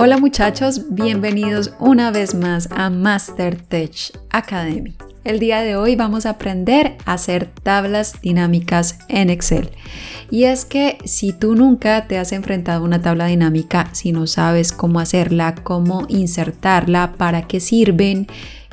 Hola muchachos, bienvenidos una vez más a MasterTech Academy. El día de hoy vamos a aprender a hacer tablas dinámicas en Excel. Y es que si tú nunca te has enfrentado a una tabla dinámica, si no sabes cómo hacerla, cómo insertarla, para qué sirven,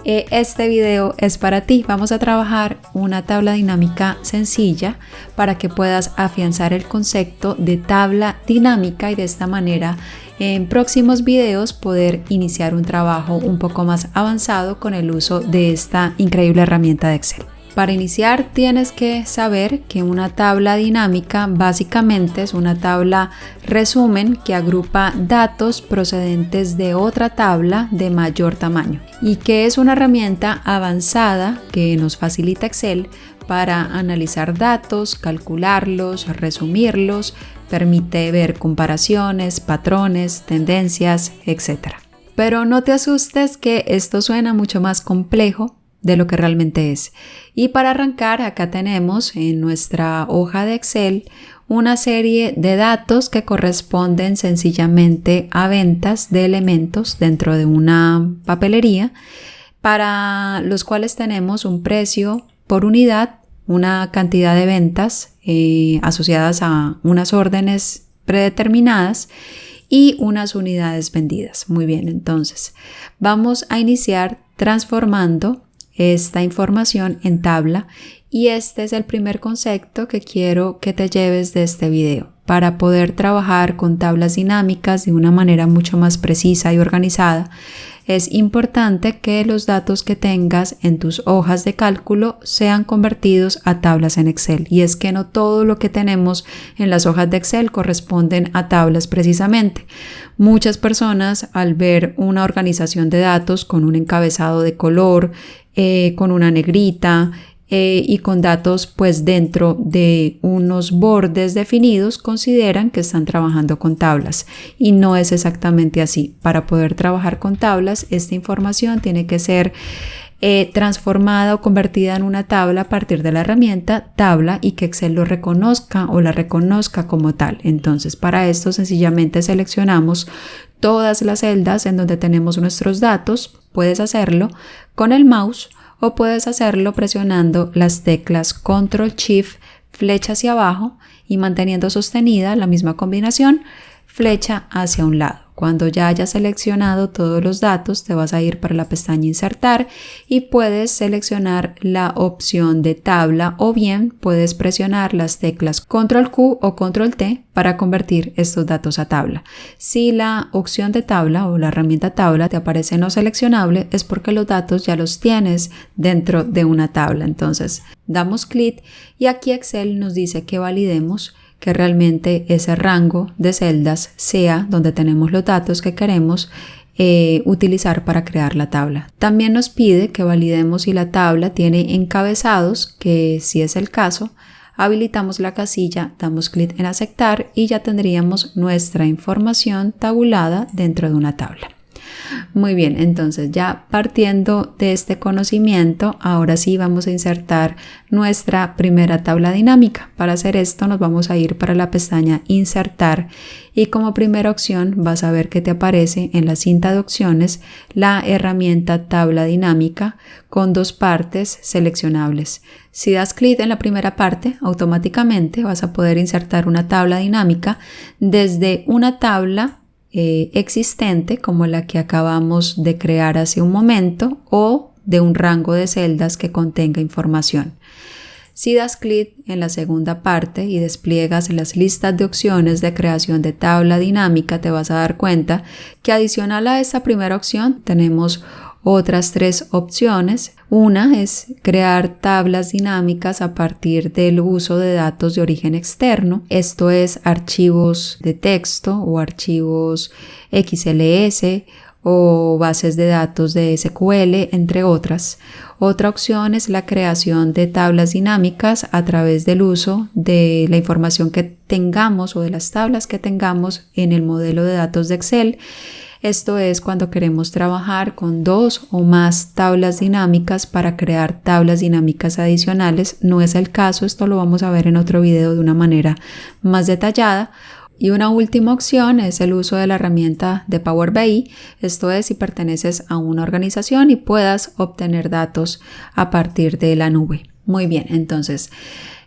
este video es para ti. Vamos a trabajar una tabla dinámica sencilla para que puedas afianzar el concepto de tabla dinámica y de esta manera en próximos videos poder iniciar un trabajo un poco más avanzado con el uso de esta increíble herramienta de Excel. Para iniciar tienes que saber que una tabla dinámica básicamente es una tabla resumen que agrupa datos procedentes de otra tabla de mayor tamaño y que es una herramienta avanzada que nos facilita Excel para analizar datos, calcularlos, resumirlos, permite ver comparaciones, patrones, tendencias, etc. Pero no te asustes que esto suena mucho más complejo de lo que realmente es. Y para arrancar, acá tenemos en nuestra hoja de Excel una serie de datos que corresponden sencillamente a ventas de elementos dentro de una papelería, para los cuales tenemos un precio por unidad, una cantidad de ventas asociadas a unas órdenes predeterminadas y unas unidades vendidas. Muy bien, entonces vamos a iniciar transformando esta información en tabla y este es el primer concepto que quiero que te lleves de este video. Para poder trabajar con tablas dinámicas de una manera mucho más precisa y organizada, es importante que los datos que tengas en tus hojas de cálculo sean convertidos a tablas en Excel. Y es que no todo lo que tenemos en las hojas de Excel corresponden a tablas precisamente. Muchas personas, al ver una organización de datos con un encabezado de color, con una negrita, y con datos pues dentro de unos bordes definidos, consideran que están trabajando con tablas y no es exactamente así. Para poder trabajar con tablas, esta información tiene que ser transformada o convertida en una tabla a partir de la herramienta tabla y que Excel lo reconozca o la reconozca como tal. Entonces, para esto sencillamente seleccionamos todas las celdas en donde tenemos nuestros datos. Puedes hacerlo con el mouse o puedes hacerlo presionando las teclas Control Shift, flecha hacia abajo y manteniendo sostenida la misma combinación, flecha hacia un lado. Cuando ya hayas seleccionado todos los datos, te vas a ir para la pestaña Insertar y puedes seleccionar la opción de tabla o bien puedes presionar las teclas Control Q o Control T para convertir estos datos a tabla. Si la opción de tabla o la herramienta tabla te aparece no seleccionable, es porque los datos ya los tienes dentro de una tabla. Entonces, damos clic y aquí Excel nos dice que validemos que realmente ese rango de celdas sea donde tenemos los datos que queremos utilizar para crear la tabla. También nos pide que validemos si la tabla tiene encabezados, que si es el caso, habilitamos la casilla, damos clic en aceptar y ya tendríamos nuestra información tabulada dentro de una tabla. Muy bien, entonces ya partiendo de este conocimiento, ahora sí vamos a insertar nuestra primera tabla dinámica. Para hacer esto nos vamos a ir para la pestaña Insertar y como primera opción vas a ver que te aparece en la cinta de opciones la herramienta tabla dinámica con dos partes seleccionables. Si das clic en la primera parte, automáticamente vas a poder insertar una tabla dinámica desde una tabla existente como la que acabamos de crear hace un momento o de un rango de celdas que contenga información. Si das clic en la segunda parte y despliegas las listas de opciones de creación de tabla dinámica, te vas a dar cuenta que adicional a esta primera opción tenemos otras tres opciones. Una es crear tablas dinámicas a partir del uso de datos de origen externo. Esto es archivos de texto o archivos XLS o bases de datos de SQL, entre otras. Otra opción es la creación de tablas dinámicas a través del uso de la información que tengamos o de las tablas que tengamos en el modelo de datos de Excel. Esto es cuando queremos trabajar con dos o más tablas dinámicas para crear tablas dinámicas adicionales. No es el caso, esto lo vamos a ver en otro video de una manera más detallada. Y una última opción es el uso de la herramienta de Power BI. Esto es si perteneces a una organización y puedas obtener datos a partir de la nube. Muy bien, entonces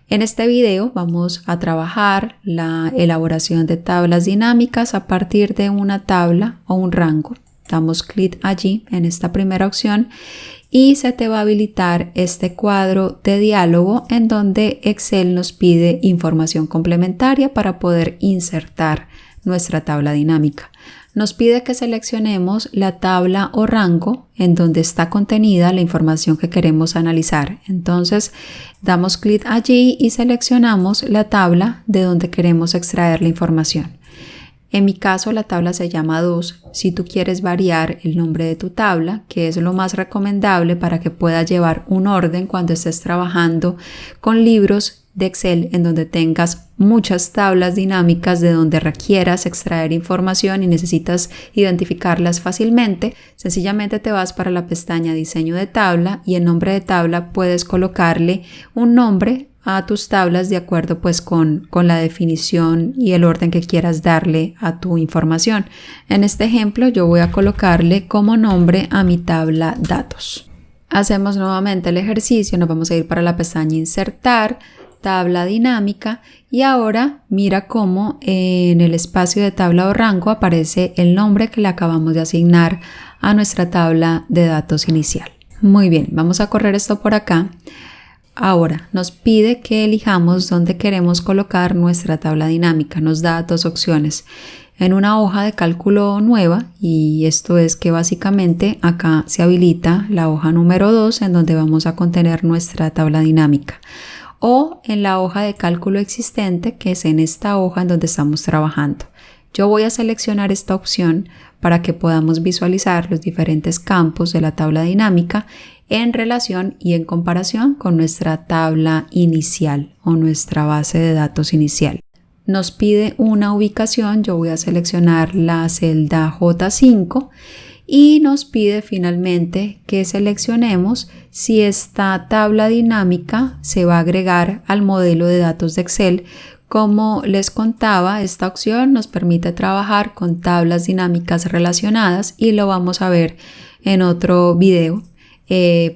en este video vamos a trabajar la elaboración de tablas dinámicas a partir de una tabla o un rango. Damos clic allí en esta primera opción y se te va a habilitar este cuadro de diálogo en donde Excel nos pide información complementaria para poder insertar nuestra tabla dinámica. Nos pide que seleccionemos la tabla o rango en donde está contenida la información que queremos analizar. Entonces damos clic allí y seleccionamos la tabla de donde queremos extraer la información. En mi caso la tabla se llama 2. Si tú quieres variar el nombre de tu tabla, que es lo más recomendable para que puedas llevar un orden cuando estés trabajando con libros de Excel en donde tengas muchas tablas dinámicas de donde requieras extraer información y necesitas identificarlas fácilmente, sencillamente te vas para la pestaña Diseño de tabla y en nombre de tabla puedes colocarle un nombre a tus tablas de acuerdo pues con la definición y el orden que quieras darle a tu información. En este ejemplo yo voy a colocarle como nombre a mi tabla datos. Hacemos nuevamente el ejercicio, nos vamos a ir para la pestaña Insertar, tabla dinámica y ahora mira cómo en el espacio de tabla o rango aparece el nombre que le acabamos de asignar a nuestra tabla de datos inicial. Muy bien, vamos a correr esto por acá. Ahora nos pide que elijamos dónde queremos colocar nuestra tabla dinámica. Nos da dos opciones. En una hoja de cálculo nueva, y esto es que básicamente acá se habilita la hoja número 2 en donde vamos a contener nuestra tabla dinámica. O en la hoja de cálculo existente, que es en esta hoja en donde estamos trabajando. Yo voy a seleccionar esta opción para que podamos visualizar los diferentes campos de la tabla dinámica en relación y en comparación con nuestra tabla inicial o nuestra base de datos inicial. Nos pide una ubicación, yo voy a seleccionar la celda J5 y nos pide finalmente que seleccionemos si esta tabla dinámica se va a agregar al modelo de datos de Excel. Como les contaba, esta opción nos permite trabajar con tablas dinámicas relacionadas y lo vamos a ver en otro video.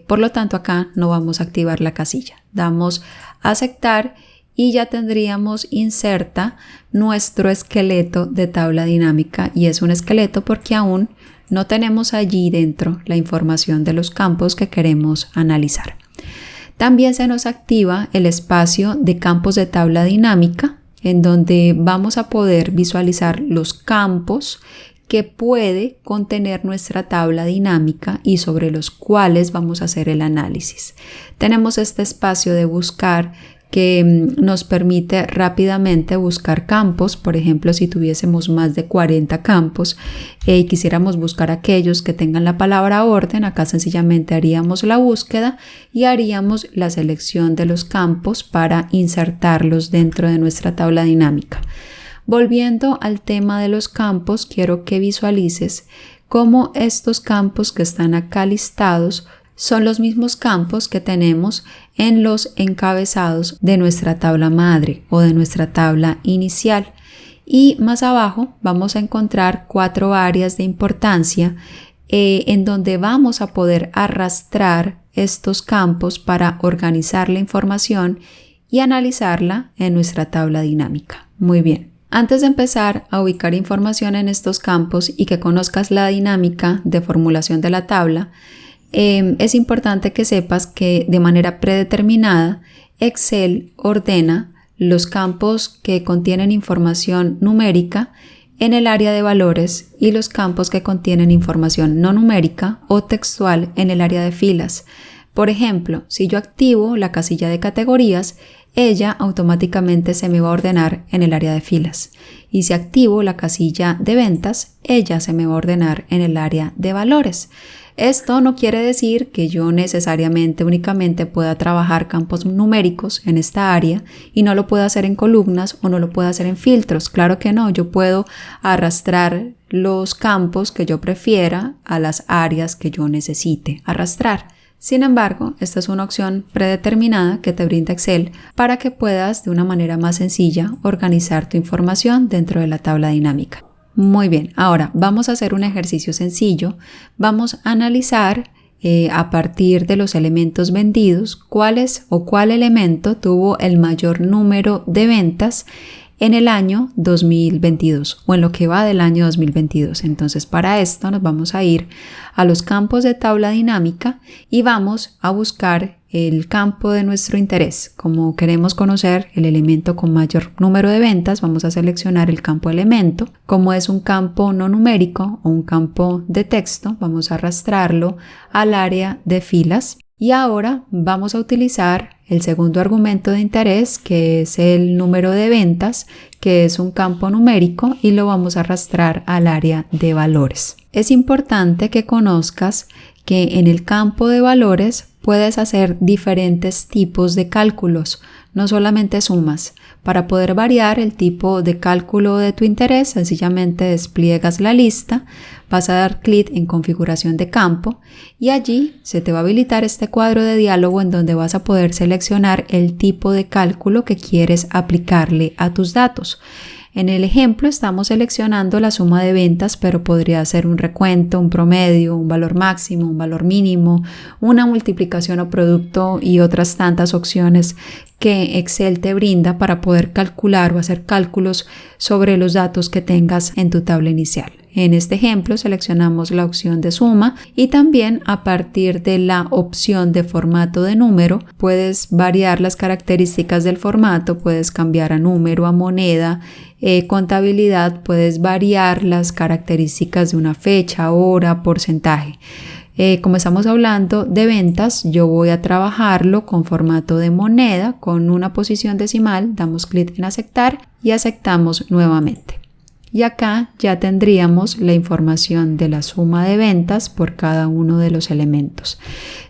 Por lo tanto, acá no vamos a activar la casilla. Damos a aceptar y ya tendríamos inserta nuestro esqueleto de tabla dinámica y es un esqueleto porque aún no tenemos allí dentro la información de los campos que queremos analizar. También se nos activa el espacio de campos de tabla dinámica en donde vamos a poder visualizar los campos que puede contener nuestra tabla dinámica y sobre los cuales vamos a hacer el análisis. Tenemos este espacio de buscar que nos permite rápidamente buscar campos. Por ejemplo, si tuviésemos más de 40 campos y quisiéramos buscar aquellos que tengan la palabra orden, acá sencillamente haríamos la búsqueda y haríamos la selección de los campos para insertarlos dentro de nuestra tabla dinámica. Volviendo al tema de los campos, quiero que visualices cómo estos campos que están acá listados son los mismos campos que tenemos en los encabezados de nuestra tabla madre o de nuestra tabla inicial. Y más abajo vamos a encontrar 4 áreas de importancia en donde vamos a poder arrastrar estos campos para organizar la información y analizarla en nuestra tabla dinámica. Muy bien. Antes de empezar a ubicar información en estos campos y que conozcas la dinámica de formulación de la tabla, es importante que sepas que de manera predeterminada Excel ordena los campos que contienen información numérica en el área de valores y los campos que contienen información no numérica o textual en el área de filas. Por ejemplo, si yo activo la casilla de categorías, ella automáticamente se me va a ordenar en el área de filas. Y si activo la casilla de ventas, ella se me va a ordenar en el área de valores. Esto no quiere decir que yo necesariamente únicamente pueda trabajar campos numéricos en esta área y no lo pueda hacer en columnas o no lo pueda hacer en filtros. Claro que no, yo puedo arrastrar los campos que yo prefiera a las áreas que yo necesite arrastrar. Sin embargo, esta es una opción predeterminada que te brinda Excel para que puedas de una manera más sencilla organizar tu información dentro de la tabla dinámica. Muy bien, ahora vamos a hacer un ejercicio sencillo. Vamos a analizar a partir de los elementos vendidos cuál elemento tuvo el mayor número de ventas en el año 2022 o en lo que va del año 2022. Entonces, para esto nos vamos a ir a los campos de tabla dinámica y vamos a buscar el campo de nuestro interés. Como queremos conocer el elemento con mayor número de ventas, vamos a seleccionar el campo elemento. Como es un campo no numérico o un campo de texto, vamos a arrastrarlo al área de filas. Y ahora vamos a utilizar el segundo argumento de interés, que es el número de ventas, que es un campo numérico, y lo vamos a arrastrar al área de valores. Es importante que conozcas que en el campo de valores puedes hacer diferentes tipos de cálculos, no solamente sumas. Para poder variar el tipo de cálculo de tu interés, sencillamente despliegas la lista, vas a dar clic en configuración de campo y allí se te va a habilitar este cuadro de diálogo en donde vas a poder seleccionar el tipo de cálculo que quieres aplicarle a tus datos. En el ejemplo estamos seleccionando la suma de ventas, pero podría ser un recuento, un promedio, un valor máximo, un valor mínimo, una multiplicación o producto y otras tantas opciones que Excel te brinda para poder calcular o hacer cálculos sobre los datos que tengas en tu tabla inicial. En este ejemplo seleccionamos la opción de suma y también a partir de la opción de formato de número puedes variar las características del formato, puedes cambiar a número, a moneda, contabilidad, puedes variar las características de una fecha, hora, porcentaje. Como estamos hablando de ventas, yo voy a trabajarlo con formato de moneda, con una posición decimal, damos clic en aceptar y aceptamos nuevamente. Y acá ya tendríamos la información de la suma de ventas por cada uno de los elementos.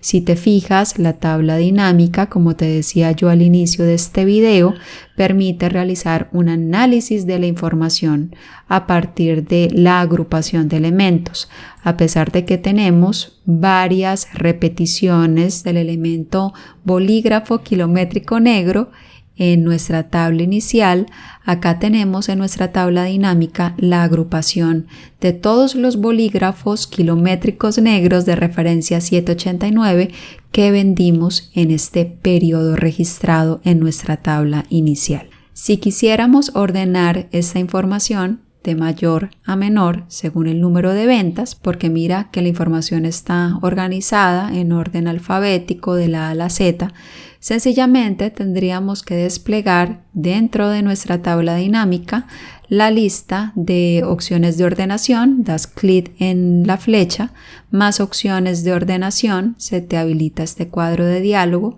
Si te fijas, la tabla dinámica, como te decía yo al inicio de este video, permite realizar un análisis de la información a partir de la agrupación de elementos. A pesar de que tenemos varias repeticiones del elemento bolígrafo kilométrico negro, en nuestra tabla inicial, acá tenemos en nuestra tabla dinámica la agrupación de todos los bolígrafos kilométricos negros de referencia 789 que vendimos en este periodo registrado en nuestra tabla inicial. Si quisiéramos ordenar esta información de mayor a menor según el número de ventas, porque mira que la información está organizada en orden alfabético de la A a la Z, sencillamente tendríamos que desplegar dentro de nuestra tabla dinámica la lista de opciones de ordenación, das clic en la flecha, más opciones de ordenación, se te habilita este cuadro de diálogo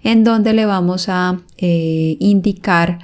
en donde le vamos a indicar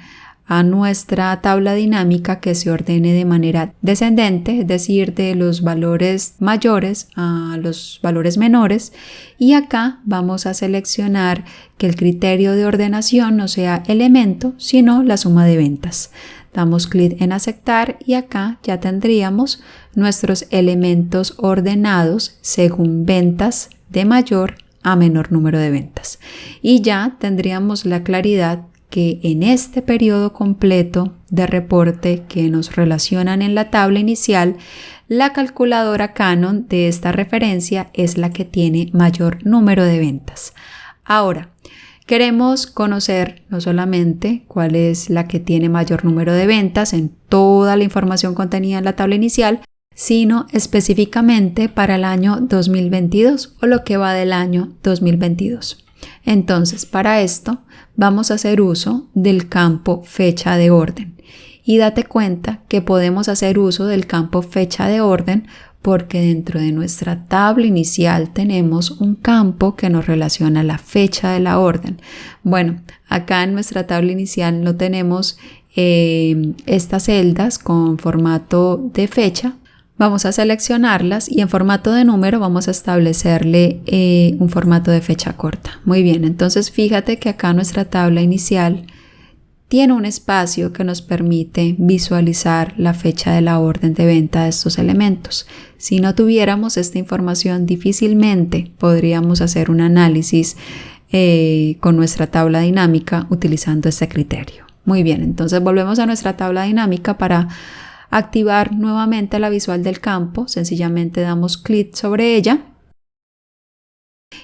a nuestra tabla dinámica que se ordene de manera descendente, es decir, de los valores mayores a los valores menores, y acá vamos a seleccionar que el criterio de ordenación no sea elemento, sino la suma de ventas. Damos clic en aceptar y acá ya tendríamos nuestros elementos ordenados según ventas de mayor a menor número de ventas. Y ya tendríamos la claridad que en este periodo completo de reporte que nos relacionan en la tabla inicial, la calculadora Canon de esta referencia es la que tiene mayor número de ventas. Ahora, queremos conocer no solamente cuál es la que tiene mayor número de ventas en toda la información contenida en la tabla inicial, sino específicamente para el año 2022 o lo que va del año 2022. Entonces, para esto vamos a hacer uso del campo fecha de orden y date cuenta que podemos hacer uso del campo fecha de orden porque dentro de nuestra tabla inicial tenemos un campo que nos relaciona la fecha de la orden. Bueno, acá en nuestra tabla inicial no tenemos estas celdas con formato de fecha. Vamos a seleccionarlas y en formato de número vamos a establecerle un formato de fecha corta. Muy bien, entonces fíjate que acá nuestra tabla inicial tiene un espacio que nos permite visualizar la fecha de la orden de venta de estos elementos. Si no tuviéramos esta información, difícilmente podríamos hacer un análisis con nuestra tabla dinámica utilizando este criterio. Muy bien, entonces volvemos a nuestra tabla dinámica. Para activar nuevamente la visual del campo, sencillamente damos clic sobre ella.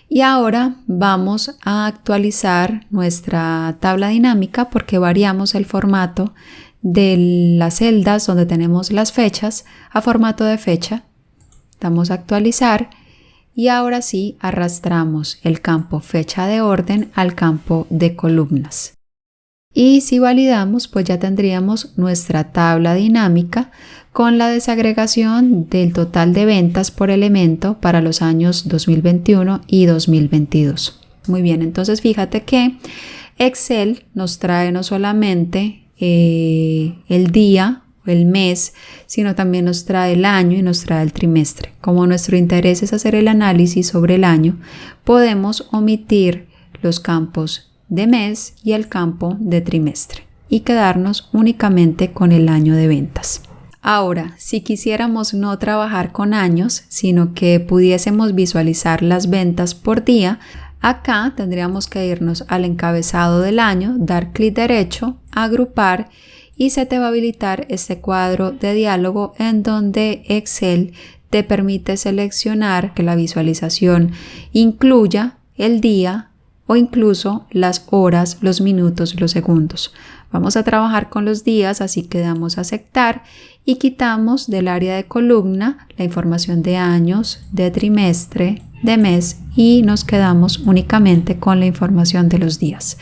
Y ahora vamos a actualizar nuestra tabla dinámica porque variamos el formato de las celdas donde tenemos las fechas a formato de fecha. Damos a actualizar y ahora sí arrastramos el campo fecha de orden al campo de columnas. Y si validamos, pues ya tendríamos nuestra tabla dinámica con la desagregación del total de ventas por elemento para los años 2021 y 2022. Muy bien, entonces fíjate que Excel nos trae no solamente el día o el mes, sino también nos trae el año y nos trae el trimestre. Como nuestro interés es hacer el análisis sobre el año, podemos omitir los campos de mes y el campo de trimestre y quedarnos únicamente con el año de ventas. Ahora, si quisiéramos no trabajar con años, sino que pudiésemos visualizar las ventas por día, acá tendríamos que irnos al encabezado del año, dar clic derecho, agrupar y se te va a habilitar este cuadro de diálogo en donde Excel te permite seleccionar que la visualización incluya el día o incluso las horas, los minutos, los segundos. Vamos a trabajar con los días, así que damos a aceptar y quitamos del área de columna la información de años, de trimestre, de mes y nos quedamos únicamente con la información de los días.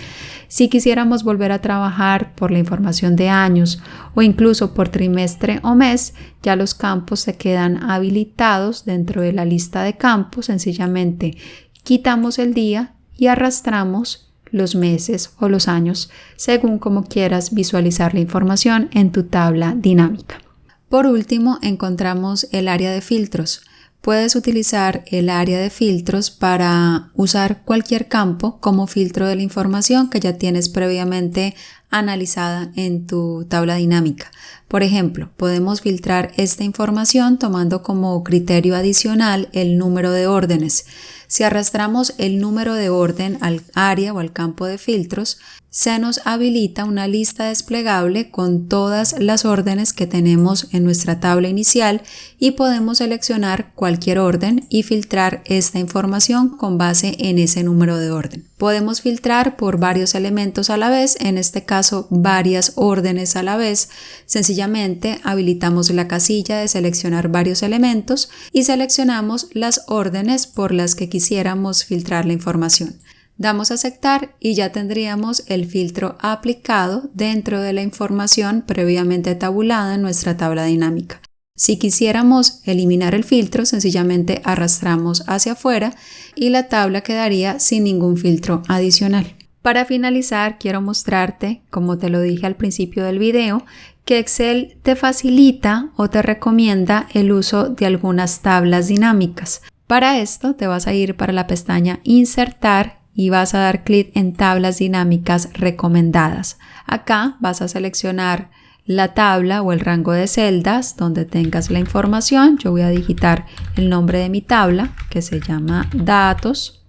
Si quisiéramos volver a trabajar por la información de años o incluso por trimestre o mes, ya los campos se quedan habilitados dentro de la lista de campos. Sencillamente quitamos el día y arrastramos los meses o los años según como quieras visualizar la información en tu tabla dinámica. Por último, encontramos el área de filtros. Puedes utilizar el área de filtros para usar cualquier campo como filtro de la información que ya tienes previamente analizada en tu tabla dinámica. Por ejemplo, podemos filtrar esta información tomando como criterio adicional el número de órdenes. Si arrastramos el número de orden al área o al campo de filtros, se nos habilita una lista desplegable con todas las órdenes que tenemos en nuestra tabla inicial y podemos seleccionar cualquier orden y filtrar esta información con base en ese número de orden. Podemos filtrar por varios elementos a la vez, en este caso varias órdenes a la vez. Sencillamente habilitamos la casilla de seleccionar varios elementos y seleccionamos las órdenes por las que quisiéramos filtrar la información. Damos a aceptar y ya tendríamos el filtro aplicado dentro de la información previamente tabulada en nuestra tabla dinámica. Si quisiéramos eliminar el filtro, sencillamente arrastramos hacia afuera y la tabla quedaría sin ningún filtro adicional. Para finalizar, quiero mostrarte, como te lo dije al principio del video, que Excel te facilita o te recomienda el uso de algunas tablas dinámicas. Para esto te vas a ir para la pestaña Insertar y vas a dar clic en Tablas dinámicas recomendadas. Acá vas a seleccionar la tabla o el rango de celdas donde tengas la información. Yo voy a digitar el nombre de mi tabla que se llama Datos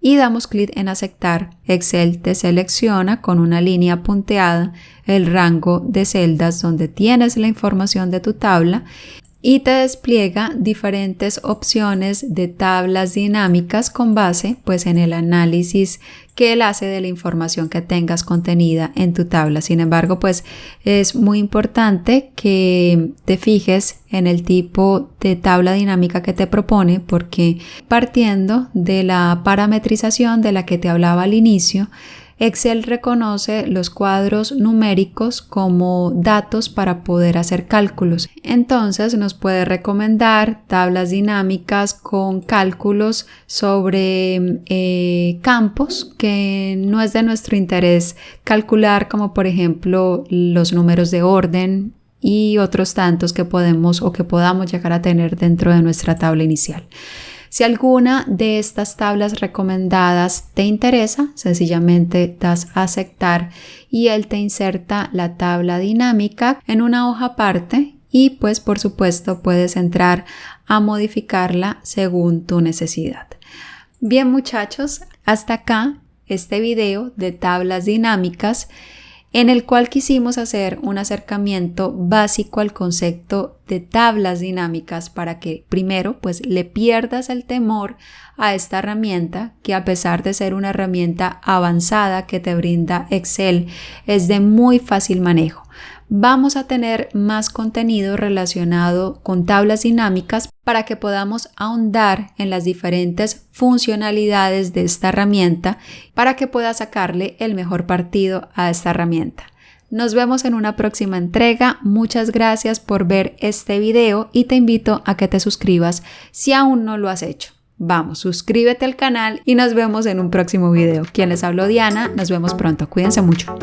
y damos clic en Aceptar. Excel te selecciona con una línea punteada el rango de celdas donde tienes la información de tu tabla y te despliega diferentes opciones de tablas dinámicas con base pues en el análisis que él hace de la información que tengas contenida en tu tabla. Sin embargo, pues es muy importante que te fijes en el tipo de tabla dinámica que te propone, porque partiendo de la parametrización de la que te hablaba al inicio, Excel reconoce los cuadros numéricos como datos para poder hacer cálculos. Entonces nos puede recomendar tablas dinámicas con cálculos sobre campos que no es de nuestro interés calcular, como por ejemplo los números de orden y otros tantos que podemos o que podamos llegar a tener dentro de nuestra tabla inicial. Si alguna de estas tablas recomendadas te interesa, sencillamente das a aceptar y él te inserta la tabla dinámica en una hoja aparte y pues por supuesto puedes entrar a modificarla según tu necesidad. Bien muchachos, hasta acá este video de tablas dinámicas en el cual quisimos hacer un acercamiento básico al concepto de tablas dinámicas para que primero pues le pierdas el temor a esta herramienta que a pesar de ser una herramienta avanzada que te brinda Excel es de muy fácil manejo. Vamos a tener más contenido relacionado con tablas dinámicas para que podamos ahondar en las diferentes funcionalidades de esta herramienta para que puedas sacarle el mejor partido a esta herramienta. Nos vemos en una próxima entrega. Muchas gracias por ver este video y te invito a que te suscribas si aún no lo has hecho. Vamos, suscríbete al canal y nos vemos en un próximo video. Quien les habló, Diana. Nos vemos pronto. Cuídense mucho.